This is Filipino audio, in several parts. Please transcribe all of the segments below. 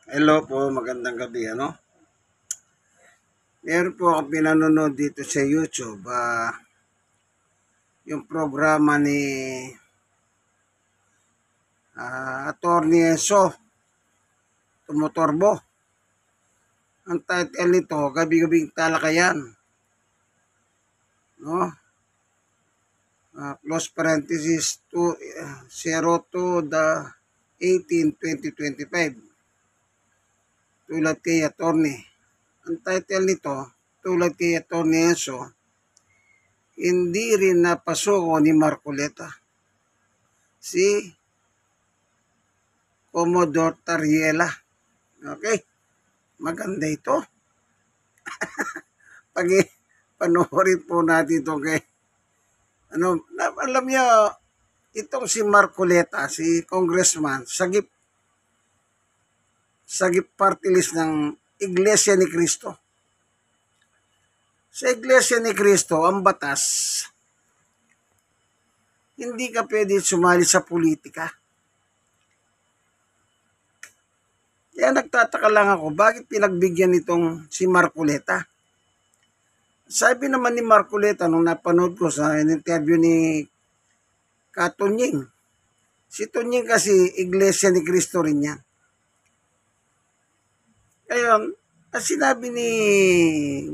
Hello po, magandang gabi, ano? Meron po ako pinanonood dito sa YouTube, yung programa ni Attorney Enzo Tumutorbo. Ang title nito, Gabi-gabing Talakayan, no? Close parenthesis, 02/18/2025. Tulad kay Attorney. Ang title nito, tulad kay Attorney Enzo, hindi rin napasuko ni Marcoleta si Commodore Tariela. Okay? Maganda ito. Pag panoorin po natin ito kay alam niyo, itong si Marcoleta, si congressman, sagip party list ng Iglesia ni Cristo. Sa Iglesia ni Cristo, ang batas, hindi ka pwede sumali sa politika. Kaya nagtataka lang ako, bakit pinagbigyan itong si Marcoleta? Sabi naman ni Marcoleta nung napanood ko sa interview ni Katunying, si Tunying kasi Iglesia ni Cristo rin yan. Ngayon, ang sinabi ni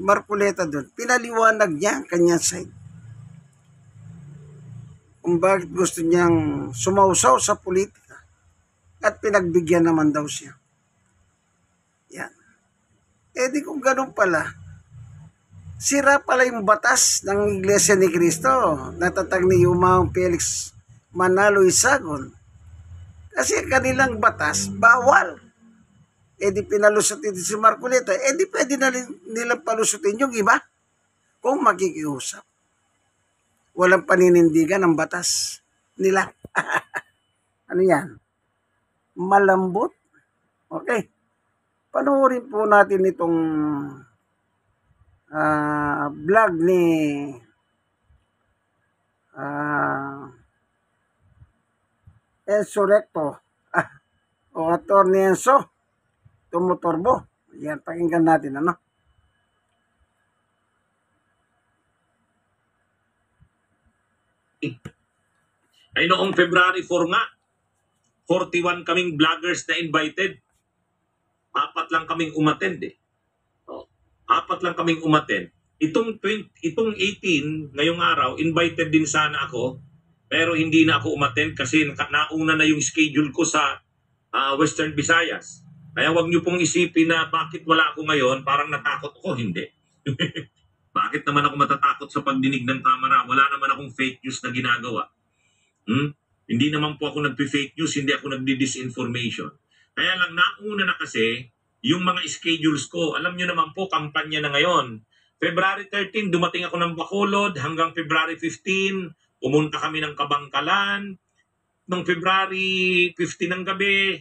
Marcoleta doon, pinaliwanag niya ang kanyang side. Kung bakit gusto niyang sumausaw sa politika. At pinagbigyan naman daw siya. Yan. Eh di kung ganun pala, sira pala yung batas ng Iglesia ni Cristo. Natatag ni Yumaong Felix Manalo Isagon. Kasi kanilang batas, bawal. Eh di pinalusutin si Marcoleta. Eh di pwede na nilang palusutin yung iba kung makikiusap. Walang paninindigan ng batas nila. Ano yan? Malambot. Okay. Panoorin po natin itong vlog ni Enzo Recto o Attorney Enzo Tumutorbo. Yan, pakinggan natin, ano? Ay noong February 4 nga, 41 kaming vloggers na invited. Apat lang kaming umattend eh. Apat lang kaming umattend. Itong 18, ngayong araw, invited din sana ako, pero hindi na ako umattend kasi nauna na yung schedule ko sa Western Visayas. Kaya wag niyo pong isipin na bakit wala ako ngayon, parang natakot ako, hindi. Bakit naman ako matatakot sa pagdinig ng kamera? Wala naman akong fake news na ginagawa. Hindi naman po ako nagpi-fake news, hindi ako nagdi-disinformation. Kaya lang nauna na kasi yung mga schedules ko. Alam nyo naman po, kampanya na ngayon. February 13, dumating ako ng Bacolod hanggang February 15, pumunta kami ng Kabangkalan. Noong February 15 ng gabi,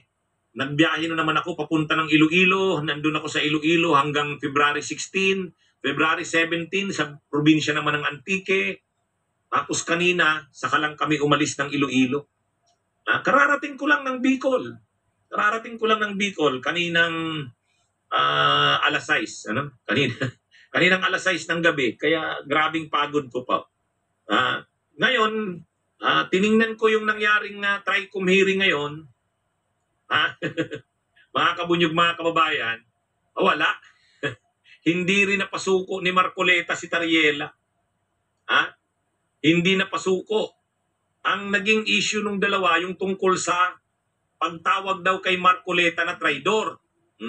nagbiyahe na naman ako papunta ng Iloilo. Nandun ako sa Iloilo hanggang February 16. February 17, sa probinsya naman ng Antique. Tapos kanina, saka lang kami umalis ng Iloilo. Kararating ko lang ng Bicol. Kaninang alas 6. Kaninang alas 6 ng gabi. Kaya grabing pagod ko pa. Ngayon, tiningnan ko yung nangyaring TRICOM hearing ngayon. Mga kabunyog, mga kababayan, wala. Hindi rin napasuko ni Marcoleta si Tariela. Hindi napasuko. Ang naging issue ng dalawa, yung tungkol sa pagtawag daw kay Marcoleta na traidor.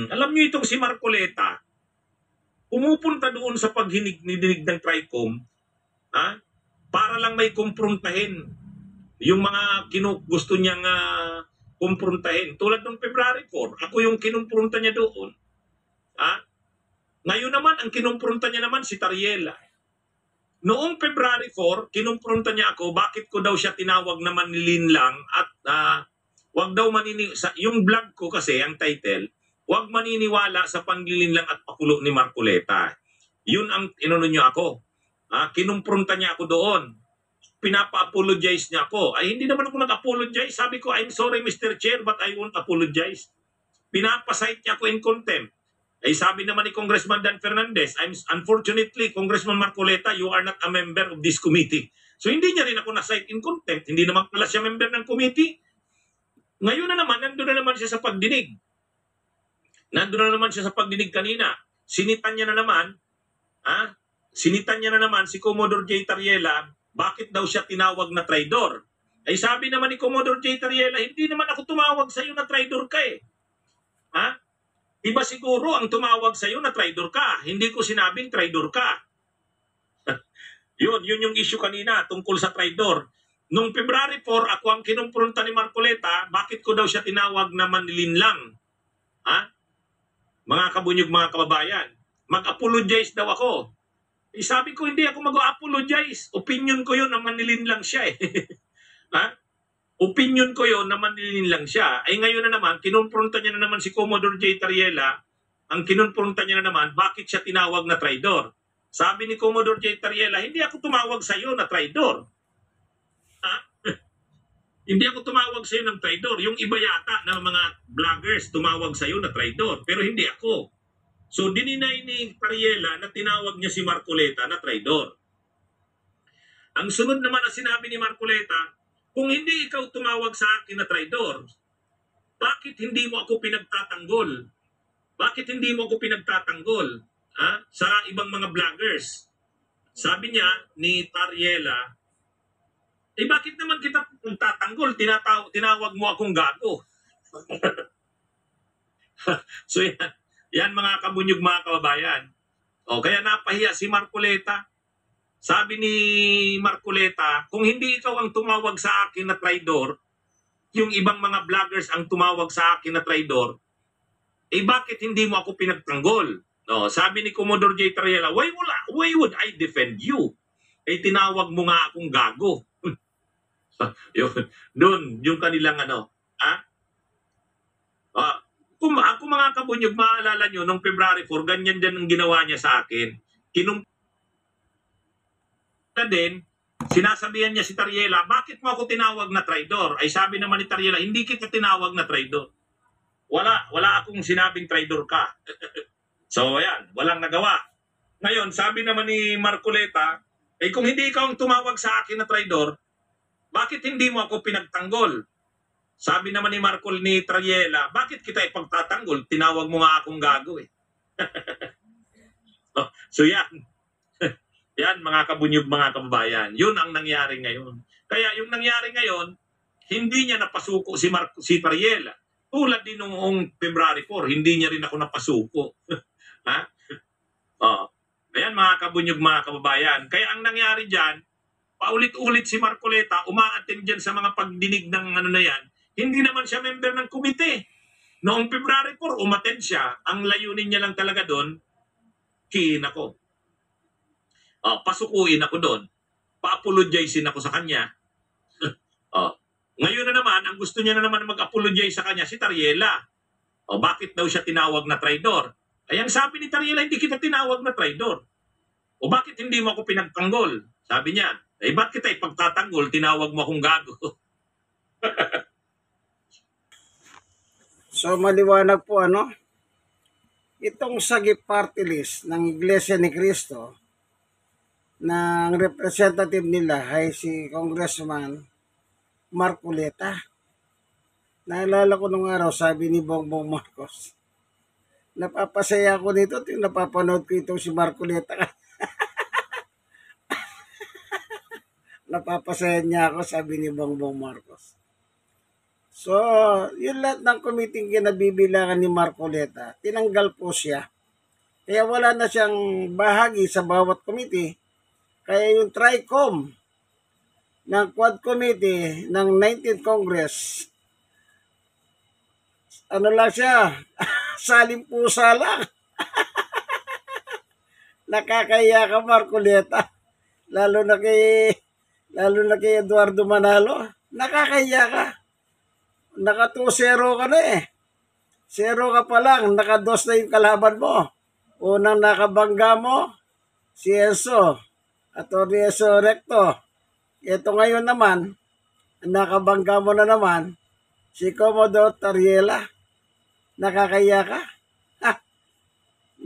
Alam niyo itong si Marcoleta, pumupunta doon sa pagdinig ng TRICOM, para lang may kumprontahin yung mga gusto niyang kumprontahin. Tulad ng February 4, ako yung kinumpronta niya doon. Ngayon naman, ang kinumpronta niya naman si Tariela. Noong February 4, kinumpronta niya ako, bakit ko daw siya tinawag na manlilinlang at wag daw yung vlog ko kasi, ang title, wag maniniwala sa panlilinlang at pakulo ni Marcoleta. Yun ang inano niya ako. Kinumpronta niya ako doon. Pinapa-apologize niya ako. Ay, hindi naman ako nag-apologize. Sabi ko, I'm sorry Mr. Chair, but I won't apologize. pinapasight niya ako in contempt. Ay sabi naman ni Congressman Dan Fernandez, unfortunately, Congressman Marcoleta, you are not a member of this committee. So hindi niya rin ako na-cite in contempt. Hindi naman pala siya member ng committee. Ngayon na naman, nandun na naman siya sa pagdinig. Nandun na naman siya sa pagdinig kanina. Sinitan niya na naman, sinitan niya na naman si Commodore J. Tariela, bakit daw siya tinawag na traidor? Ay sabi naman ni Commodore J. Tariela, hindi naman ako tumawag sa iyo na traidor ka eh. Iba siguro ang tumawag sa iyo na traidor ka. Hindi ko sinabing traidor ka. yun yung issue kanina tungkol sa traidor. Nung February 4, ako ang kinumpronta ni Marcoleta, bakit ko daw siya tinawag na manlilinlang? Mga kabunyog, mga kababayan, mag-apologize daw ako. Sabi ko, hindi ako mag-apologize. Opinion ko yun na manlilinlang siya eh. Opinion ko yon na manlilinlang siya. Ay ngayon na naman, kinumpronta niya na naman si Commodore J. Tariela, ang kinumpronta niya na naman, bakit siya tinawag na traidor? Sabi ni Commodore J. Tariela, hindi ako tumawag sa iyo na traidor. Hindi ako tumawag sa iyo ng traidor. Yung iba yata ng mga vloggers tumawag sa iyo na traidor, pero hindi ako. So dininay ni Tariela na tinawag niya si Marcoleta na traidor. Ang sunod naman na sinabi ni Marcoleta, kung hindi ikaw tumawag sa akin na traidor, bakit hindi mo ako pinagtatanggol? Bakit hindi mo ako pinagtatanggol sa ibang mga vloggers? Sabi niya ni Tariela, bakit naman kita tatanggol? Tinawag mo akong gago. So yan mga kabunyog, mga kababayan. Kaya napahiya si Marcoleta. Sabi ni Marcoleta, kung hindi ikaw ang tumawag sa akin na traidor, yung ibang mga vloggers ang tumawag sa akin na traidor, bakit hindi mo ako pinagtanggol? Sabi ni Commodore J. Tariela, why would I defend you? Tinawag mo nga akong gago. Doon, yung kanilang kung ako mga kabunyog, maalala nyo, nung February 4, ganyan din ang ginawa niya sa akin. Din, sinasabihan niya si Tariela, bakit mo ako tinawag na traidor? Ay sabi naman ni Tariela, hindi kita tinawag na traidor. Wala akong sinabing traidor ka. So ayan, walang nagawa. Ngayon, sabi naman ni Marcoleta, kung hindi ikaw ang tumawag sa akin na traidor, bakit hindi mo ako pinagtanggol? Sabi naman ni Tariela, bakit kita ipagtatanggol? Tinawag mo nga akong gago eh. So yan. Yan mga kabunyog, mga kababayan. Yun ang nangyari ngayon. Kaya yung nangyari ngayon, hindi niya napasuko si Tariela. Tulad din noong February 4, hindi niya rin ako napasuko. Ayan mga kabunyog, mga kababayan. Kaya ang nangyari dyan, paulit-ulit si Marcoleta, umaattend dyan sa mga pagdinig ng na yan. Hindi naman siya member ng komite. Noong February 4, umattend siya. Ang layunin niya lang talaga doon, kiin ako. Pasukuin ako doon. Pa-apologizein ako sa kanya. Ngayon na naman, ang gusto niya na naman mag-apologize sa kanya, si Tariela. Bakit daw siya tinawag na traidor? Ayan sabi ni Tariela, hindi kita tinawag na traidor. Bakit hindi mo ako pinagtanggol? Sabi niya, ba't kita ipagtatanggol? Tinawag mo akong gago. So maliwanag po itong sagip party list ng Iglesia ni Cristo na ang representative nila ay si Congressman Marcoleta. Naalala ko nung araw, sabi ni Bongbong Marcos, napapasaya ako nito, napapanood ko itong si Marcoleta. Napapasaya niya ako, sabi ni Bongbong Marcos. So, yung lahat ng committee kinabibilangan ni Marcoleta, tinanggal po siya. Kaya wala na siyang bahagi sa bawat committee. Kaya yung TRICOM ng Quad Committee ng 19th Congress, lang siya, saling pusa lang. Nakakaya ka, Marcoleta. Lalo na kay Eduardo Manalo. Nakakaya ka. Naka 2-0 ka na eh. 0 ka pa lang, naka 2 na yung kalaban mo. Unang nakabangga mo, si Enzo, Atty. Enzo Recto. Ito ngayon naman, nakabangga mo na naman, si Commodore Tariela. Nakakaya ka? Ha?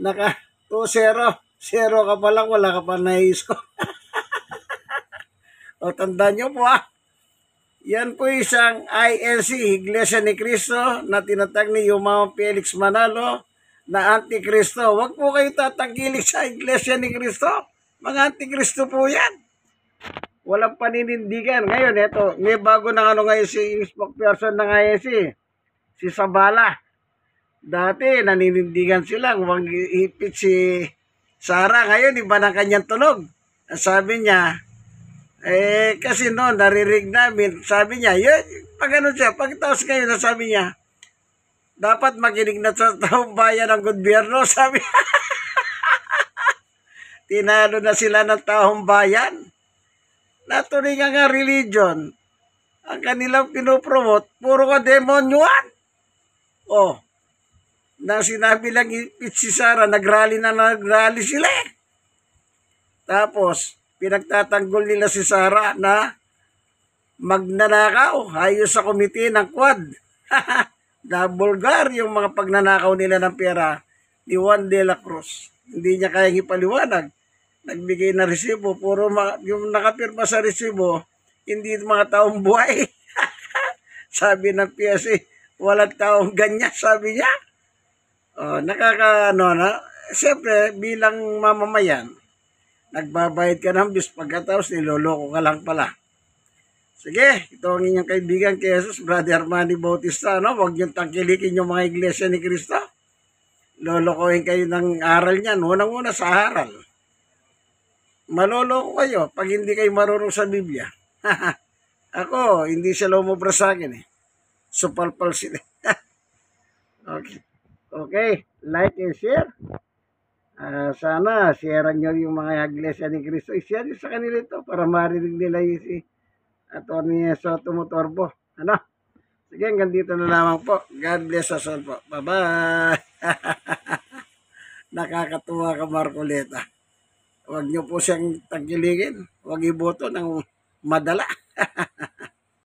Naka 2-0. 0 ka pa lang, wala ka pa naisko. O tandaan nyo po yan po isang INC, Iglesia ni Cristo, na tinatag ni Yumao Felix Manalo na Antikristo. Huwag po kayo tatangkilik sa Iglesia ni Cristo. Mga Antikristo po yan. Walang paninindigan. Ngayon, eto, may bago na ngayon si spokesperson ng INC, si Sabala. Dati, naninindigan sila, huwag ipit si Sara. Ngayon, iba na kanyang tunog. Sabi niya, kasi noon, naririg namin, sabi niya, pag ano siya, pagkatapos ngayon, sabi niya, dapat makinig na sa taong bayan ng gobyerno, sabi niya. Tinalo na sila ng taong bayan. Naturingan nga religion. Ang kanilang pinopromote, puro ka demonyuan. Nang sinabi lang si Sara, nagrally sila eh. Tapos, pinagtatanggol nila si Sara na magnanakaw ayos sa komite ng Quad. Nabulgar yung mga pagnanakaw nila ng pera ni Juan de la Cruz. Hindi niya kayang ipaliwanag. Nagbigay na resibo, puro yung nakapirma sa resibo, hindi mga taong buhay. Sabi ng PSA, walang taong ganyan, sabi niya. Siyempre, bilang mamamayan, nagbabayad ka ng bis pagkatapos niloloko ka lang pala. Sige, ito ang inyong kaibigan kay Jesus, Brother Armani Bautista. Huwag niyong tangkilikin yung mga Iglesia ni Cristo. Lolokohin kayo ng aral niyan. Unang-una sa aral. Maloloko kayo pag hindi kayo marunong sa Biblia. Ako, hindi sila umubra sa akin eh. Supalpal sila. Okay, like and share. Sana sharean nyo yung mga Iglesia ni Cristo. I-share nyo sa kanila ito para marinig nila yung si Atty. Soto Motorbo. Sige, hanggang dito na lamang po. God bless us all po. Bye-bye. Nakakatuwa ka, Marcoleta. Huwag nyo po siyang tagilikin. Huwag iboto ng madala.